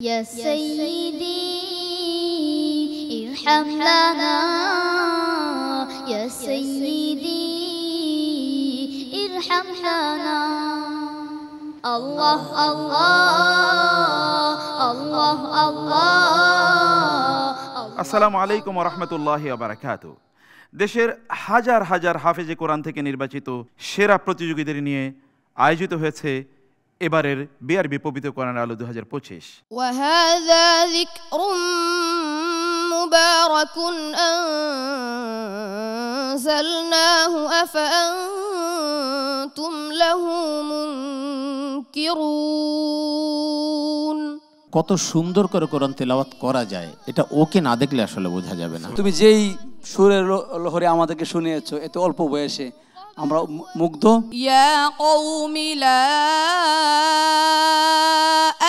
يا سيدي ارحم لنا يا سيدي ارحم لنا الله الله الله الله আসসালামু আলাইকুম ওয়া রাহমাতুল্লাহি ওয়া বারাকাতুহু। দেশের হাজার হাজার হাফেজে কোরআন থেকে নির্বাচিত সেরা প্রতিযোগীদের নিয়ে আয়োজিত হয়েছে এবারের বিআরবি পবিত্র কোরআন আলো 2025। وهذا ذكر مبارك أنزلناه أفأنتم له منكرون। কত সুন্দর করে কোরআন তেলাওয়াত করা যায় এটা ওকে না দেখলে আসলে বোঝা যাবে না। তুমি যেই সুরের লহরে আমাদেরকে শুনিয়েছো এত অল্প বয়সে আমরা মুগ্ধ। ইয়া কওমি লা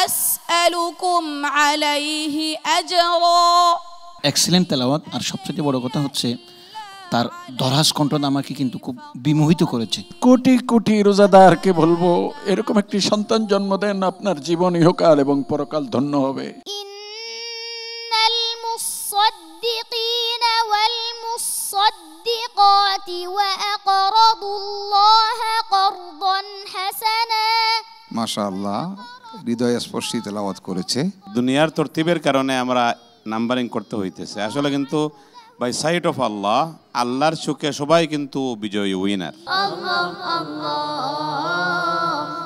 আসআলুকুম আলাইহি আজরা। এক্সেলেন্ট তেলাওয়াত, আর সবচেয়ে বড় কথা হচ্ছে তার দরহাস কণ্ঠটা আমাকে কিন্তু খুব বিমোহিত করেছে। কোটি কোটি রোজাদারকে বলবো এরকম একটি সন্তান জন্ম দেন, আপনার জীবন ইহকাল এবং পরকাল ধন্য হবে। ইন্নাল মুসাদ্দিকিনা ওয়াল মুসাদ্দিকাতি ওয়া আকরাদুল্লাহা করদান হাসানা। মাশাআল্লাহ, হৃদয়স্পর্শী তেলাওয়াত করেছে। দুনিয়ার তরতিবের কারণে আমরা নাম্বারিং করতে হইতেছে, আসলে কিন্তু বাই সাইট অফ আল্লাহ, আল্লাহর চোখে সবাই কিন্তু বিজয়ী উইনার। আল্লাহ আল্লাহ